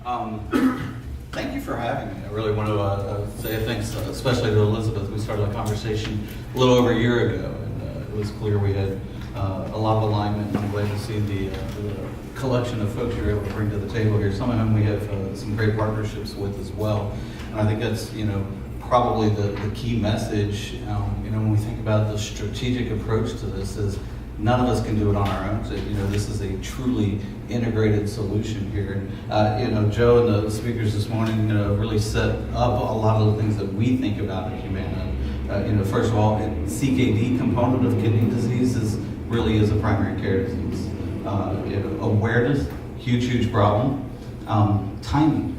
Thank you for having me. I really want to say thanks, especially to Elizabeth. We started a conversation a little over a year ago, and it was clear we had a lot of alignment. I'm glad to see the collection of folks you're able to bring to the table here. Some of them we have some great partnerships with as well. And I think that's, probably the key message. When we think about the strategic approach to this is none of us can do it on our own. So, this is a truly integrated solution here. And, Joe and the speakers this morning, really set up a lot of the things that we think about at Humana. First of all, the CKD component of kidney disease really is a primary care disease. Awareness, huge problem. Timing,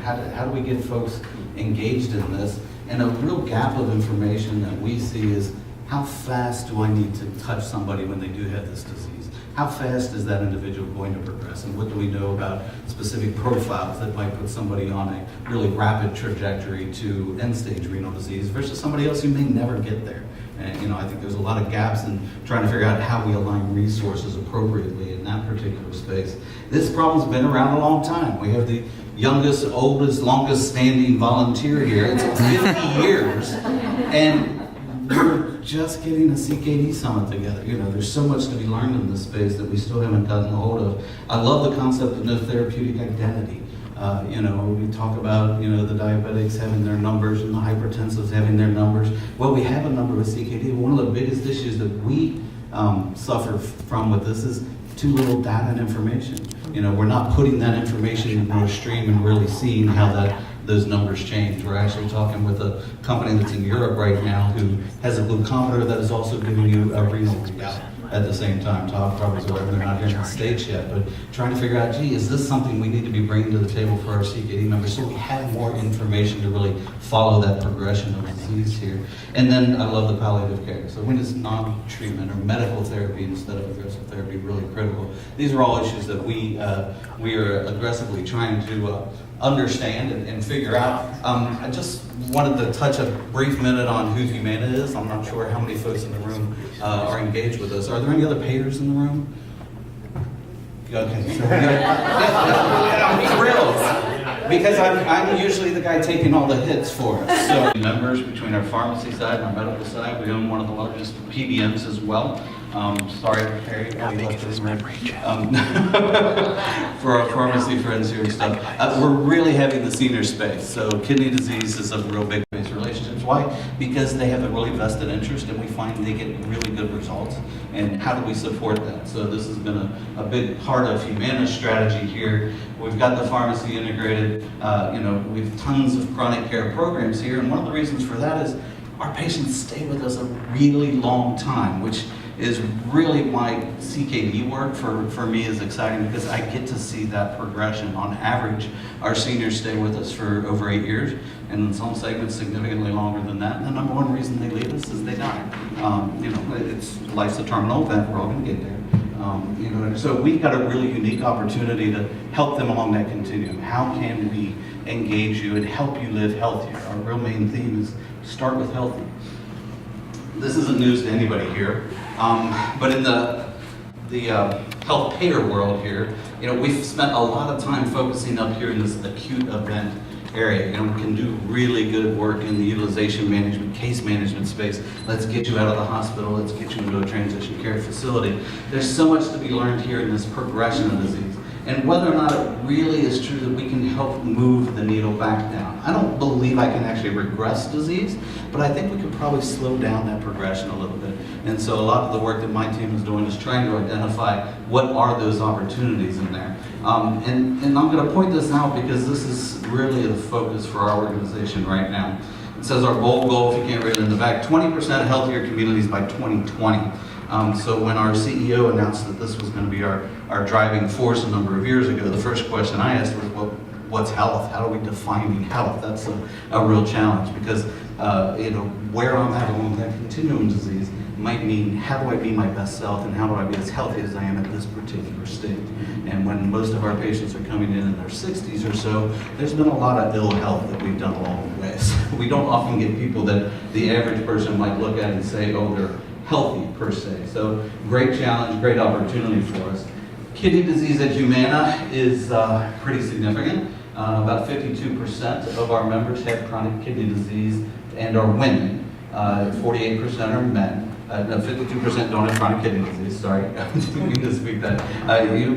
how do we get folks engaged in this? And a real gap of information that we see is how fast do I need to touch somebody when they do have this disease? How fast is that individual going to progress? And what do we know about specific profiles that might put somebody on a really rapid trajectory to end-stage renal disease versus somebody else who may never get there? And I think there's a lot of gaps in trying to figure out how we align resources appropriately in that particular space. This problem's been around a long time. We have the youngest, oldest, longest standing volunteer here. It's 50 years. And we're just getting a CKD summit together. There's so much to be learned in this space that we still haven't gotten a hold of. I love the concept of no therapeutic identity. We talk about, the diabetics having their numbers and the hypertensives having their numbers. Well, we have a number with CKD. One of the biggest issues that we suffer from with this is too little data and information. We're not putting that information into a stream and really seeing how those numbers change. We're actually talking with a company that's in Europe right now who has a glucometer that is also giving you a renal readout at the same time. Todd probably is aware they're not here on stage yet, but trying to figure out, is this something we need to be bringing to the table for our CKD members so we have more information to really follow that progression of disease here. And then I love the palliative care. So when is non-treatment or medical therapy instead of aggressive therapy really critical? These are all issues that we are aggressively trying to understand and figure out. I just wanted to touch a brief minute on who Humana is. I'm not sure how many folks in the room are engaged with us. Are there any other payers in the room? Okay, so I'm thrilled because I'm usually the guy taking all the hits for us. So members between our pharmacy side and our medical side, we own one of the largest PBMs as well. Sorry, Perry. How big is this membrane? For our pharmacy friends here and stuff. We're really heavy in the senior space. So kidney disease is a real big base relationships. Why? Because they have a really vested interest and we find they get really good results. And how do we support that? So this has been a big part of Humana's strategy here. We've got the pharmacy integrated. We have tons of chronic care programs here. And one of the reasons for that is our patients stay with us a really long time, which is really why CKD work for me is exciting because I get to see that progression. On average, our seniors stay with us for over 8 years, and in some segments significantly longer than that. And the number one reason they leave us is they die. Life's a terminal event. We're all going to get there. So we've got a really unique opportunity to help them along that continuum. How can we engage you and help you live healthier? Our real main theme is start with healthy. This isn't news to anybody here, but in the health payer world here, we've spent a lot of time focusing up here in this acute event area. We can do really good work in the utilization management, case management space. Let's get you out of the hospital. Let's get you into a transition care facility. There's so much to be learned here in this progression of disease. And whether or not it really is true that we can help move the needle back down. I don't believe I can actually regress disease, but I think we could probably slow down that progression a little bit. And so a lot of the work that my team is doing is trying to identify what are those opportunities in there. And I'm going to point this out because this is really the focus for our organization right now. It says our bold goal, if you can't read it in the back, 20% healthier communities by 2020. So when our CEO announced that this was going to be our driving force a number of years ago, the first question I asked was, well, what's health? How are we defining health? That's a real challenge because where I'm at along that continuum disease might mean how do I be my best self and how do I be as healthy as I am at this particular stage. And when most of our patients are coming in their 60s or so, there's been a lot of ill health that we've done along the way. So we don't often get people that the average person might look at and say, oh, they're healthy per se. So great challenge, great opportunity for us. Kidney disease at Humana is pretty significant. About 52% of our members have chronic kidney disease and are women. 48% are men. No, 52% don't have chronic kidney disease, sorry. I didn't mean to speak that.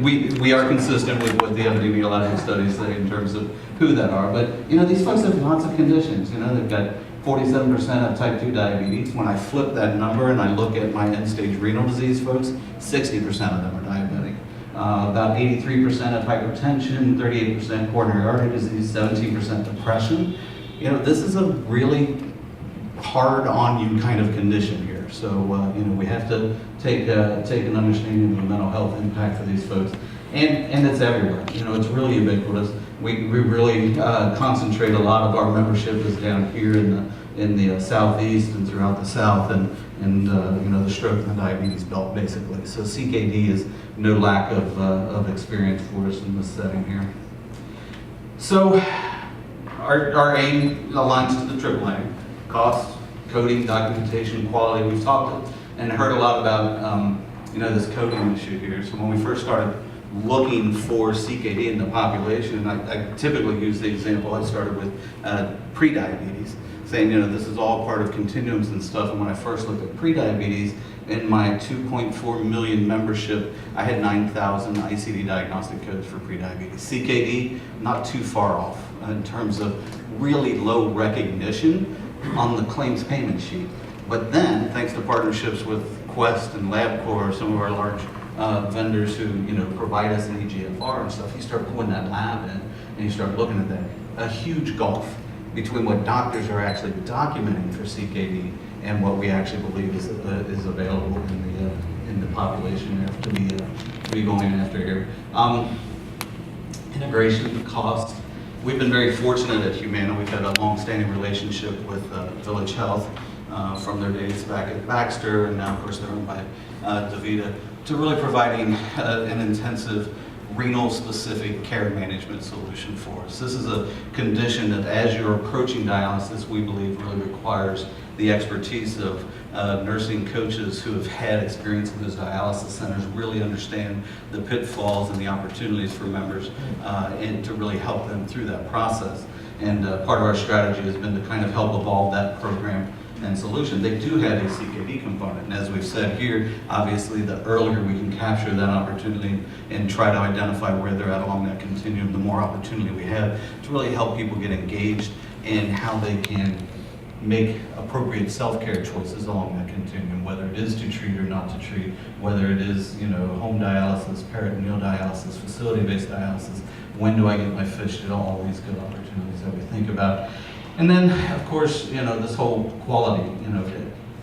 We are consistent with what the epidemiologic studies say in terms of who that are. But, these folks have lots of conditions. They've got 47% have type 2 diabetes. When I flip that number and I look at my end-stage renal disease folks, 60% of them are diabetic. About 83% have hypertension, 38% coronary artery disease, 17% depression. This is a really hard on you kind of condition here. So, we have to take an understanding of the mental health impact for these folks. And it's everywhere. It's really ubiquitous. We really concentrate a lot of our membership is down here in the southeast and throughout the south, and the stroke and the diabetes belt basically. So CKD is no lack of experience for us in this setting here. So our aim aligns to the triple aim: cost, coding, documentation, quality. We've talked and heard a lot about this coding issue here. So when we first started looking for CKD in the population, and I typically use the example, I started with pre-diabetes, saying, this is all part of continuums and stuff. And when I first looked at pre-diabetes, in my 2.4 million membership, I had 9,000 ICD diagnostic codes for pre-diabetes. CKD, not too far off in terms of really low recognition on the claims payment sheet. But then, thanks to partnerships with Quest and LabCorp, some of our large vendors who provide us an EGFR and stuff, you start pulling that lab in and you start looking at that. A huge gulf between what doctors are actually documenting for CKD and what we actually believe is available in the population to be going after here. Integration, cost. We've been very fortunate at Humana. We've had a long-standing relationship with Village Health from their days back at Baxter, and now of course they're owned by DaVita, to really providing an intensive renal-specific care management solution for us. This is a condition that, as you're approaching dialysis, we believe really requires the expertise of nursing coaches who have had experience in those dialysis centers, really understand the pitfalls and the opportunities for members, and to really help them through that process. And part of our strategy has been to kind of help evolve that program and solution. They do have a CKD component, and as we've said here, obviously the earlier we can capture that opportunity and try to identify where they're at along that continuum, the more opportunity we have to really help people get engaged in how they can make appropriate self-care choices along that continuum, whether it is to treat or not to treat, whether it is home dialysis, peritoneal dialysis, facility-based dialysis. When do I get my fish? All these good opportunities that we think about. And then, of course, this whole quality,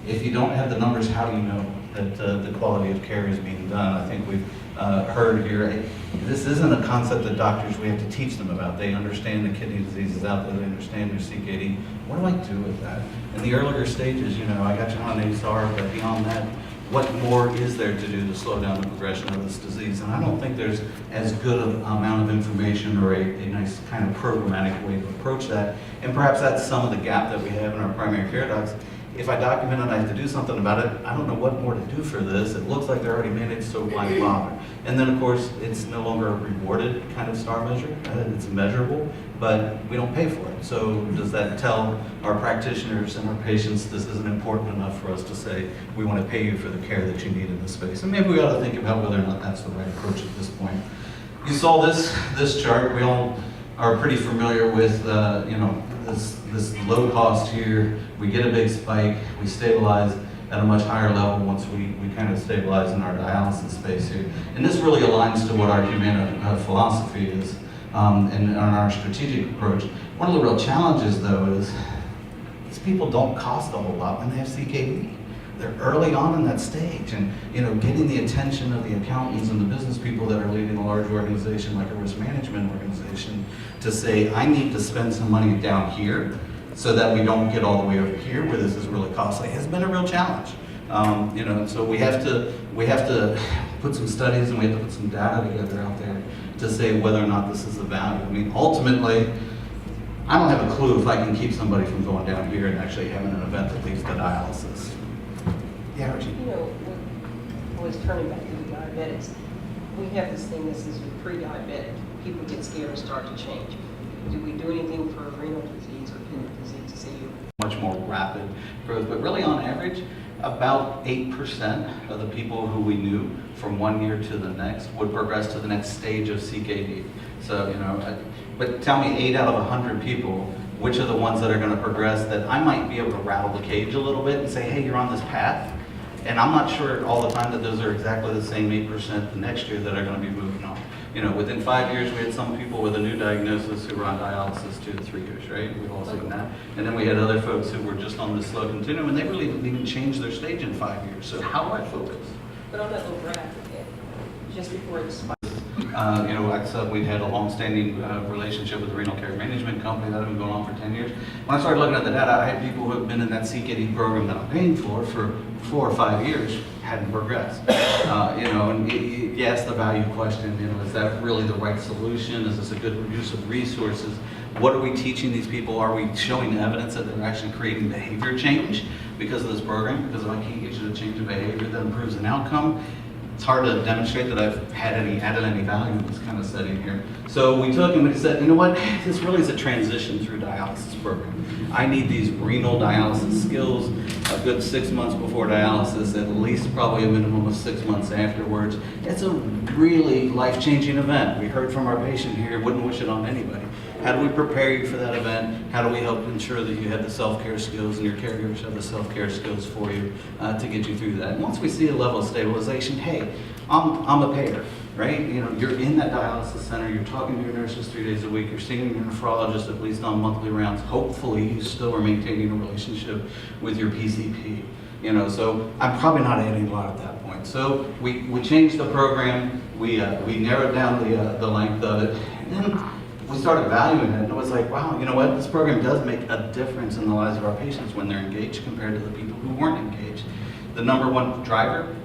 if you don't have the numbers, how do you know that the quality of care is being done? I think we've heard here, this isn't a concept that doctors, we have to teach them about. They understand the kidney disease is out there, they understand their CKD. What do I do with that? In the earlier stages, I got you on ASR, but beyond that, what more is there to do to slow down the progression of this disease? And I don't think there's as good an amount of information or a nice kind of programmatic way to approach that. And perhaps that's some of the gap that we have in our primary care docs. If I document it, I have to do something about it. I don't know what more to do for this. It looks like they're already managed, so why bother? And then, of course, it's no longer a rewarded kind of star measure. It's measurable, but we don't pay for it. So does that tell our practitioners and our patients this isn't important enough for us to say we want to pay you for the care that you need in this space? And maybe we ought to think about whether or not that's the right approach at this point. You saw this chart. We all are pretty familiar with this low cost here. We get a big spike, we stabilize at a much higher level once we kind of stabilize in our dialysis space here. And this really aligns to what our Humana philosophy is and our strategic approach. One of the real challenges, though, is these people don't cost a whole lot when they have CKD. They're early on in that stage, and getting the attention of the accountants and the business people that are leading a large organization like a risk management organization to say, I need to spend some money down here so that we don't get all the way over here where this is really costly, has been a real challenge. So we have to put some studies and we have to put some data together out there to say whether or not this is a value. I mean, ultimately, I don't have a clue if I can keep somebody from going down here and actually having an event that leads to dialysis. Yeah, Reggie. Always turning back to the diabetics, we have this thing that says you're pre-diabetic. People get scared and start to change. do we do anything for renal disease or kidney disease? Say you much more rapid growth, but really on average, about 8% of the people who we knew from 1 year to the next would progress to the next stage of CKD. So, but tell me 8 out of 100 people, which are the ones that are going to progress that I might be able to rattle the cage a little bit and say, hey, you're on this path. And I'm not sure all the time that those are exactly the same 8% the next year that are going to be moving on. Within 5 years, we had some people with a new diagnosis who were on dialysis 2 to 3 years, right? We've all seen that. And then we had other folks who were just on this slow continuum, and they really didn't even change their stage in 5 years. So how do I focus? but on that little graph, just before it's Like I said, we'd had a long-standing relationship with the renal care management company that had been going on for 10 years. When I started looking at the data, I had people who have been in that CKD program that I'm paying for 4 or 5 years, hadn't progressed. And you ask the value question, is that really the right solution? Is this a good use of resources? What are we teaching these people? Are we showing evidence that they're actually creating behavior change because of this program? Because if I can't get you to change a behavior that improves an outcome, it's hard to demonstrate that I've added any value in this kind of setting here. So we took and we said, you know what, this really is a transition through dialysis program. I need these renal dialysis skills a good 6 months before dialysis, at least probably a minimum of 6 months afterwards. It's a really life-changing event. We heard from our patient here, wouldn't wish it on anybody. How do we prepare you for that event? How do we help ensure that you have the self-care skills and your caregivers have the self-care skills for you to get you through that? And once we see a level of stabilization, hey, I'm a payer, right? You're in that dialysis center, you're talking to your nurses 3 days a week, you're seeing your nephrologist at least on monthly rounds. Hopefully you still are maintaining a relationship with your PCP. So I'm probably not adding a lot at that point. So we changed the program, we narrowed down the length of it, and then we started valuing it, and it was like, wow, you know what? This program does make a difference in the lives of our patients when they're engaged compared to the people who weren't engaged. The number one driver,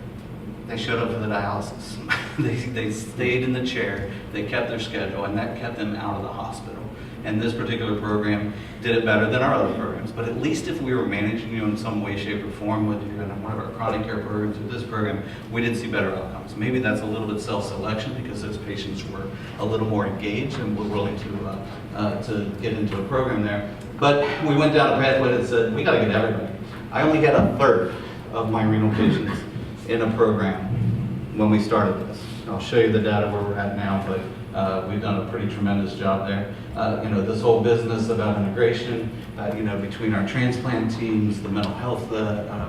they showed up for the dialysis. They stayed in the chair, they kept their schedule, and that kept them out of the hospital. And this particular program did it better than our other programs. But at least if we were managing you in some way, shape, or form, whether you're in one of our chronic care programs or this program, we did see better outcomes. Maybe that's a little bit self-selection because those patients were a little more engaged and were willing to get into a program there. But we went down a pathway that said, we gotta get everybody. I only had a third of my renal patients in a program when we started this. I'll show you the data where we're at now, but we've done a pretty tremendous job there. This whole business about integration, between our transplant teams, the mental health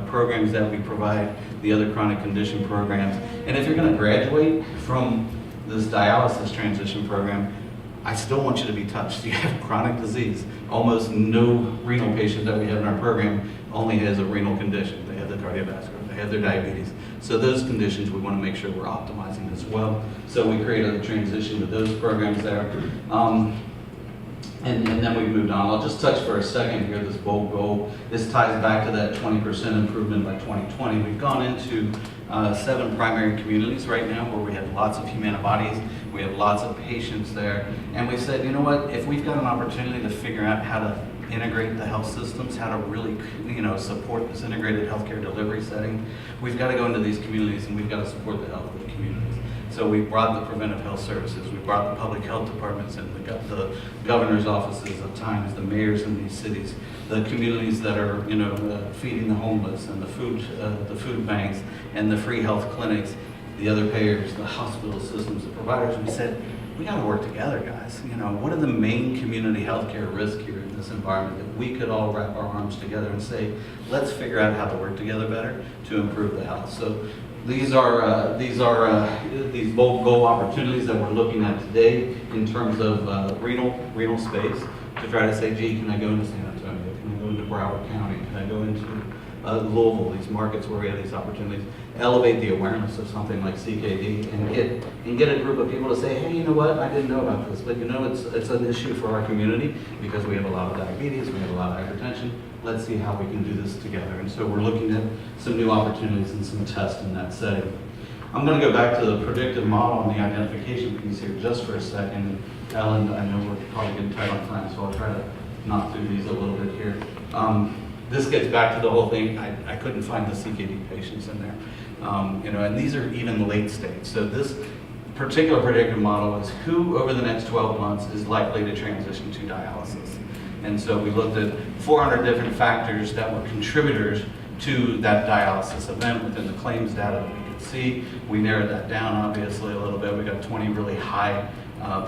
programs that we provide, the other chronic condition programs. And if you're going to graduate from this dialysis transition program, I still want you to be touched. You have chronic disease. Almost no renal patient that we have in our program only has a renal condition. They have the cardiovascular, they have their diabetes. So those conditions we want to make sure we're optimizing as well. So we created a transition with those programs there. And then we moved on. I'll just touch for a second here, this bold goal. This ties back to that 20% improvement by 2020. We've gone into 7 primary communities right now where we have lots of Humana bodies. We have lots of patients there. And we said, you know what, if we've got an opportunity to figure out how to integrate the health systems, how to really support this integrated healthcare delivery setting, we've got to go into these communities and we've got to support the health of the communities. So we brought the preventive health services, we brought the public health departments in, we got the governor's offices of times, the mayors in these cities, the communities that are feeding the homeless, and the food banks, and the free health clinics, the other payers, the hospital systems, the providers. We said, we got to work together, guys. What are the main community healthcare risks here in this environment that we could all wrap our arms together and say, let's figure out how to work together better to improve the health. So these are these bold goal opportunities that we're looking at today in terms of renal space to try to say, gee, can I go into San Antonio? Can I go into Broward County? Can I go into Louisville, these markets where we have these opportunities, elevate the awareness of something like CKD and get a group of people to say, hey, you know what, I didn't know about this, but it's an issue for our community because we have a lot of diabetes, we have a lot of hypertension. Let's see how we can do this together. And so we're looking at some new opportunities and some tests in that setting. I'm going to go back to the predictive model and the identification piece here just for a second. Ellen, I know we're probably getting tight on time, so I'll try to knock through these a little bit here. This gets back to the whole thing. I couldn't find the CKD patients in there, and these are even late stage. So this particular predictive model is who over the next 12 months is likely to transition to dialysis. And so we looked at 400 different factors that were contributors to that dialysis event within the claims data that we could see. We narrowed that down obviously a little bit. We got 20 really high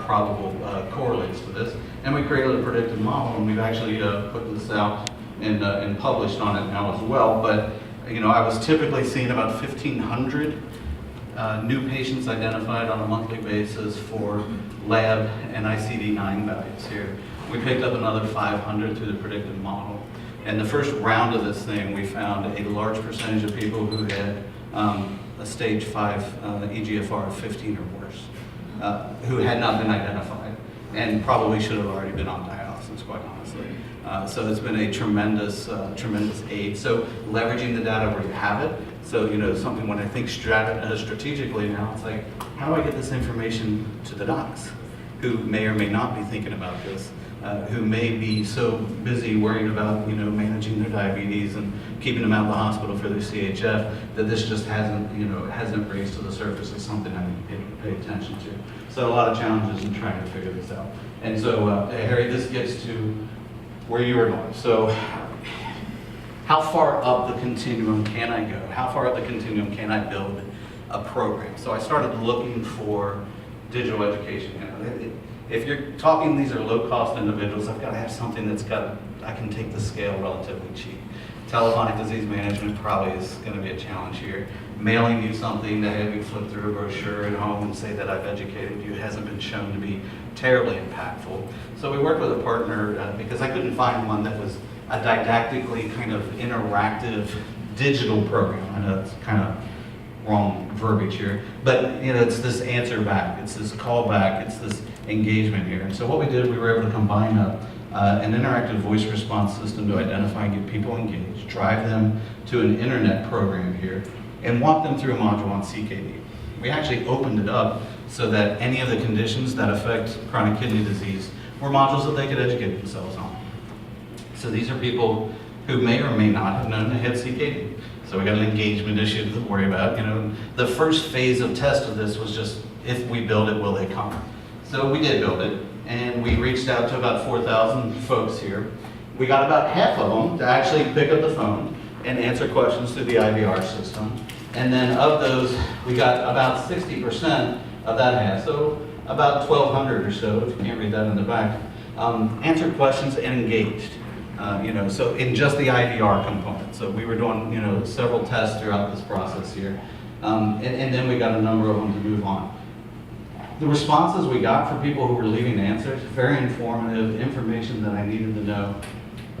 probable correlates to this. And we created a predictive model, and we've actually put this out and published on it now as well. But I was typically seeing about 1,500 new patients identified on a monthly basis for lab and ICD-9 values here. We picked up another 500 through the predictive model. And the first round of this thing, we found a large percentage of people who had a stage 5 eGFR of 15 or worse, who had not been identified and probably should have already been on dialysis, quite honestly. So it's been a tremendous aid. So leveraging the data where you have it. So something when I think strategically now, it's like, how do I get this information to the docs who may or may not be thinking about this? Who may be so busy worrying about managing their diabetes and keeping them out of the hospital for their CHF that this just hasn't raised to the surface as something I need to pay attention to. So a lot of challenges in trying to figure this out. And so Harry, this gets to where you were going. So how far up the continuum can I go? How far up the continuum can I build a program? So I started looking for digital education. If you're talking, these are low-cost individuals, I've got to have something I can take the scale relatively cheap. Telephonic disease management probably is going to be a challenge here. Mailing you something to have you flip through a brochure at home and say that I've educated you hasn't been shown to be terribly impactful. So we worked with a partner because I couldn't find one that was a didactically kind of interactive digital program. I know it's kind of wrong verbiage here, but it's this answer back, it's this call back, it's this engagement here. And so what we did, we were able to combine an interactive voice response system to identify and get people engaged, drive them to an internet program here, and walk them through a module on CKD. We actually opened it up so that any of the conditions that affect chronic kidney disease were modules that they could educate themselves on. So these are people who may or may not have known they had CKD. So we got an engagement issue to worry about. The first phase of test of this was just, if we build it, will they come? So we did build it, and we reached out to about 4,000 folks here. We got about half of them to actually pick up the phone and answer questions through the IVR system. And then of those, we got about 60% of that half, so about 1,200 or so, if you can't read that in the back, answered questions and engaged. So in just the IVR component. So we were doing, several tests throughout this process here. And then we got a number of them to move on. The responses we got from people who were leaving answers, very informative, information that I needed to know.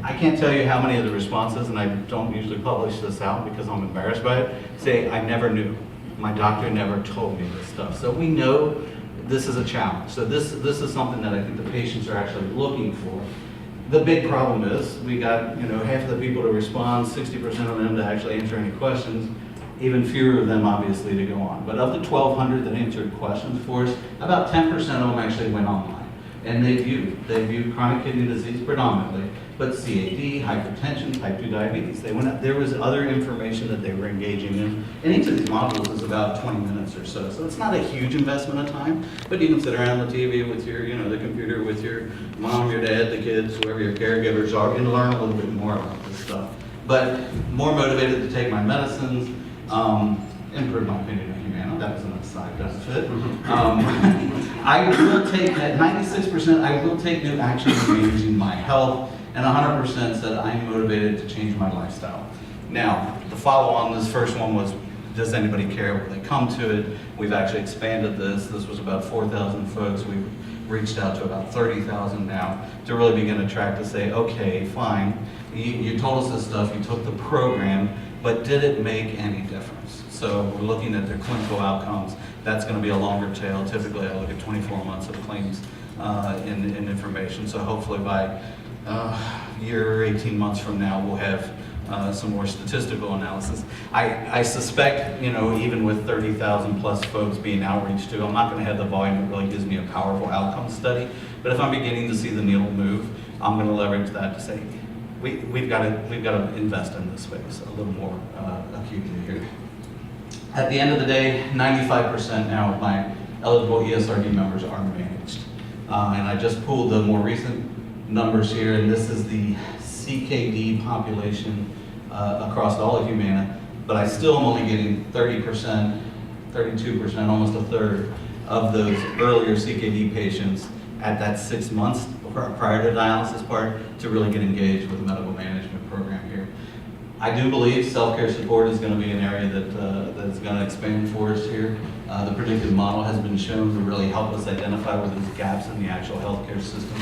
I can't tell you how many of the responses, and I don't usually publish this out because I'm embarrassed by it, say, I never knew. My doctor never told me this stuff. So we know this is a challenge. So this is something that I think the patients are actually looking for. The big problem is we got half of the people to respond, 60% of them to actually answer any questions, even fewer of them obviously to go on. But of the 1,200 that answered questions for us, about 10% of them actually went online. And they viewed chronic kidney disease predominantly, but CAD, hypertension, type 2 diabetes. There was other information that they were engaging in. And each of these modules is about 20 minutes or so. So it's not a huge investment of time, but you can sit around the TV with your, the computer with your mom, your dad, the kids, whoever your caregivers are, and learn a little bit more about this stuff. But more motivated to take my medicines, improve my opinion of Humana. That was an side benefit. I will take that 96%. I will take new action in managing my health, and 100% said I'm motivated to change my lifestyle. Now, the follow-on, this first one was, does anybody care? Will they come to it? We've actually expanded this. This was about 4,000 folks. We've reached out to about 30,000 now to really begin to track to say, okay, fine, you told us this stuff, you took the program, but did it make any difference? So we're looking at their clinical outcomes. That's going to be a longer tail. Typically, I look at 24 months of claims in information. So hopefully by year, 18 months from now, we'll have some more statistical analysis. I suspect, even with 30,000 plus folks being outreached to, I'm not going to have the volume that really gives me a powerful outcome study. But if I'm beginning to see the needle move, I'm going to leverage that to say, we've got to invest in this space a little more acutely here. At the end of the day, 95% now of my eligible ESRD members are managed. And I just pulled the more recent numbers here, and this is the CKD population across all of Humana, but I still am only getting 30%, 32%, almost a third of those earlier CKD patients at that 6 months prior to dialysis part to really get engaged with the medical management program here. I do believe self-care support is going to be an area that's going to expand for us here. The predictive model has been shown to really help us identify where those gaps in the actual healthcare system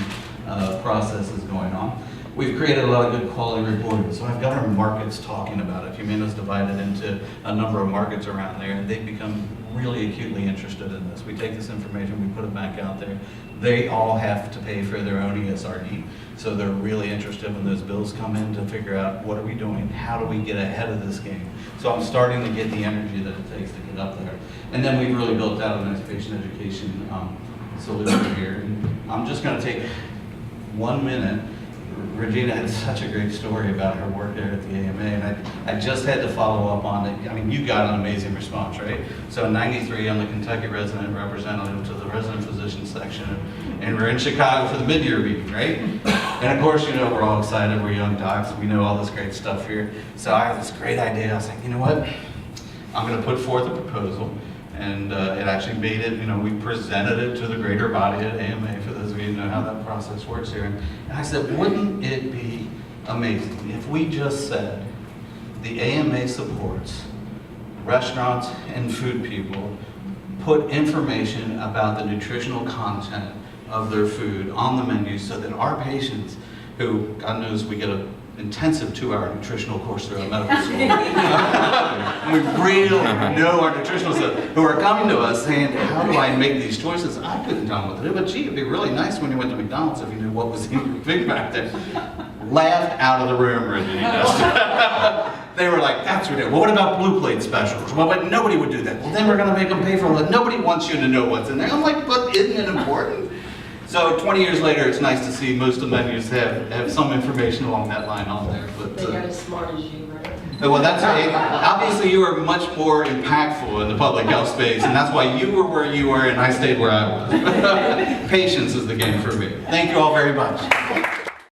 process is going on. We've created a lot of good quality reporting. So I've got our markets talking about it. Humana's divided into a number of markets around there, and they've become really acutely interested in this. We take this information, we put it back out there. They all have to pay for their own ESRD. So they're really interested when those bills come in to figure out what are we doing, how do we get ahead of this game. So I'm starting to get the energy that it takes to get up there. And then we've really built out a nice patient education solution here. And I'm just gonna take 1 minute. Regina had such a great story about her work there at the AMA, and I just had to follow up on it. I mean, you got an amazing response, right? So in '93, I'm the Kentucky resident representative to the resident physician section, and we're in Chicago for the mid-year meeting, right? And of course, you know, we're all excited, we're young docs, we know all this great stuff here. So I had this great idea. I was like, you know what? I'm gonna put forth a proposal. And it actually made it, you know, we presented it to the greater body at AMA, for those of you who know how that process works here. And I said, wouldn't it be amazing if we just said the AMA supports restaurants and food people, put information about the nutritional content of their food on the menu so that our patients, who, God knows, we get an intensive 2-hour nutritional course throughout medical school. We really know our nutritional stuff, who are coming to us saying, how do I make these choices? I couldn't tell them what to do, but gee, it'd be really nice when you went to McDonald's if you knew what was in your food back there. Laughed out of the room, Regina. They were like, that's ridiculous. Well, what about blue plate specials? Well, but nobody would do that. Well, then we're gonna make them pay for it. Nobody wants you to know what's in there. I'm like, but isn't it important? So 20 years later, it's nice to see most of the menus have some information along that line on there. But They got as smart as you, right? well, that's right. Obviously, you are much more impactful in the public health space, and that's why you were where you were and I stayed where I was. Patience is the game for me. Thank you all very much.